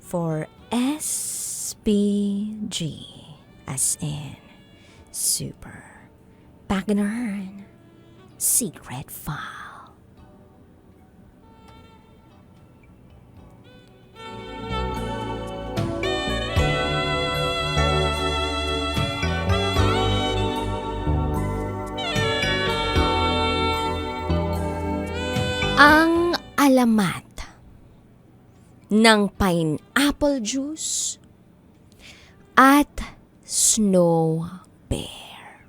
for SPG, as in super pagganarn secret file. Ang alamat ng pineapple juice at snow bear.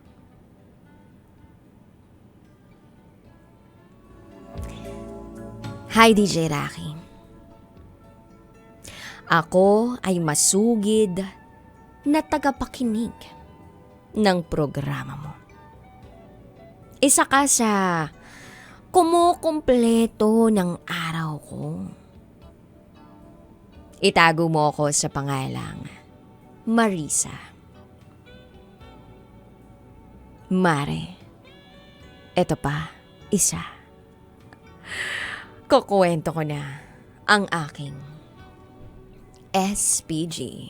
Hi, DJ Raqi. Ako ay masugid na tagapakinig ng programa mo. Isa ka sa kumukumpleto ng araw ko. Itago mo ako sa pangalang Marissa. Mare, eto pa, isa. Kukuwento ko na ang aking SPG,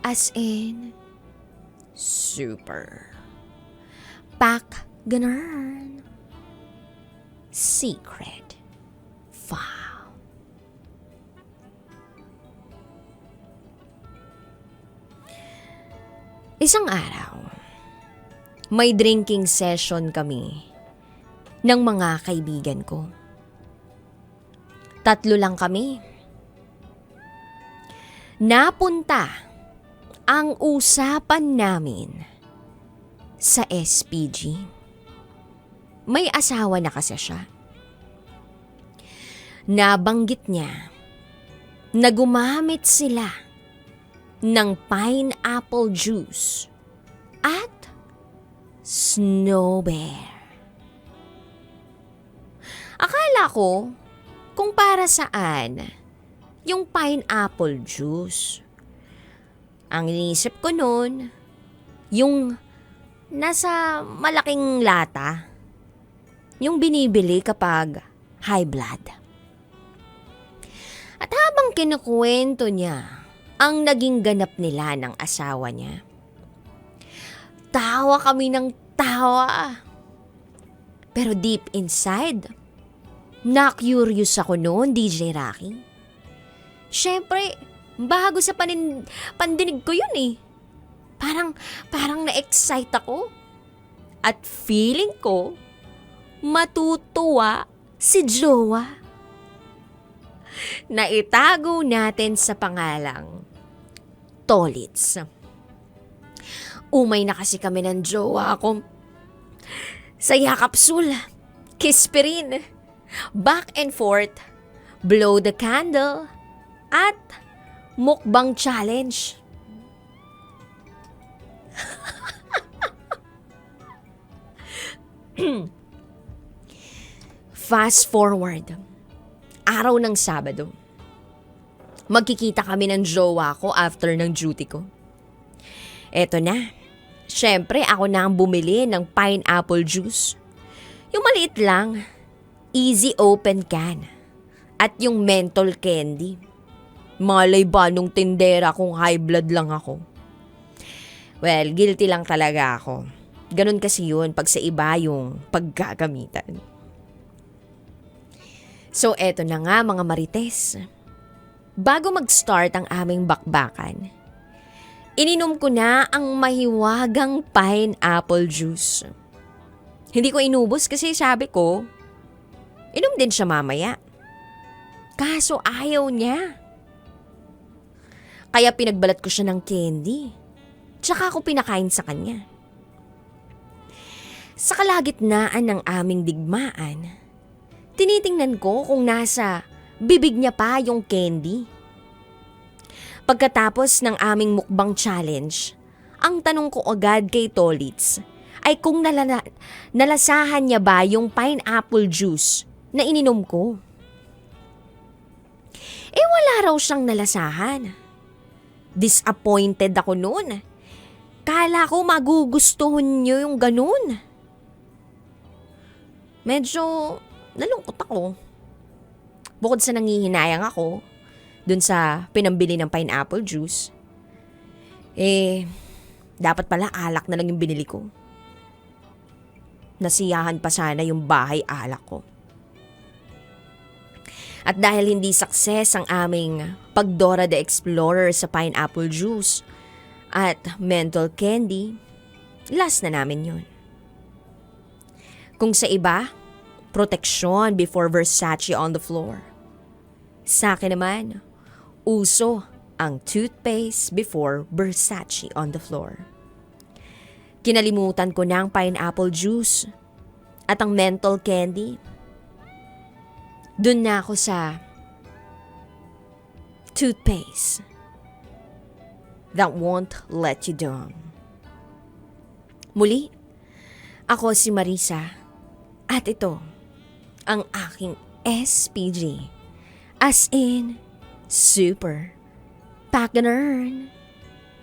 as in super pagganarn secret file. Isang araw, may drinking session kami ng mga kaibigan ko. 3 lang kami. Napunta ang usapan namin sa SPG. May asawa na kasi siya. Nabanggit niya na gumamit sila ng pineapple juice at snow bear. Akala ko kung para saan yung pineapple juice. Ang iniisip ko noon, yung nasa malaking lata, yung binibili kapag high blood. At habang kinukwento niya ang naging ganap nila ng asawa niya, tawa kami ng tawa. Pero deep inside, na-curious ako noon, DJ Raqi. Siyempre, bago sa pandinig ko yun eh. Parang na-excite ako. At feeling ko, matutuwa si jowa. Na itago natin sa pangalang Tolits. Umay na kasi kami ng jowa ko. Sa yakapsul, kispirin, back and forth, blow the candle, at mukbang challenge. Fast forward, araw ng Sabado. Magkikita kami ng jowa ko after ng duty ko. Eto na, syempre ako na ang bumili ng pineapple juice. Yung maliit lang, easy open can. At yung Menthol Candy. Malay ba nung tindera kung high blood lang ako? Well, guilty lang talaga ako. Ganun kasi yun pag sa iba yung paggagamitan. So eto na nga mga marites. Bago mag-start ang aming bakbakan, ininom ko na ang mahiwagang pineapple juice. Hindi ko inubos kasi sabi ko, inom din siya mamaya. Kaso ayaw niya. Kaya pinagbalat ko siya ng candy. Tsaka ako pinakain sa kanya. Sa kalagitnaan ng aming digmaan, tinitingnan ko kung nasa bibig niya pa yung candy. Pagkatapos ng aming mukbang challenge, ang tanong ko agad kay Tolits ay kung nalasahan niya ba yung pineapple juice na ininom ko. Wala raw siyang nalasahan. Disappointed ako noon. Kala ko magugustuhan niyo yung ganun. Medyo nalungkot ako. Bukod sa nangihinayang ako, dun sa pinambili ng pineapple juice, dapat pala alak na lang yung binili ko. Nasiyahan pa sana yung bahay alak ko. At dahil hindi success ang aming pagdora the Explorer sa pineapple juice at menthol candy, last na namin yun. Kung sa iba, protection before Versace on the floor. Sa akin naman, uso ang toothpaste before Versace on the floor. Kinalimutan ko na ang pineapple juice at ang menthol candy. Doon na ako sa toothpaste that won't let you down. Muli, ako si Marissa at ito ang aking SPG, as in super Pagganern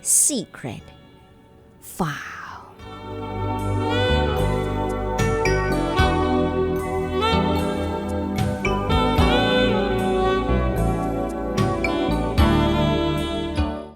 Secret 5.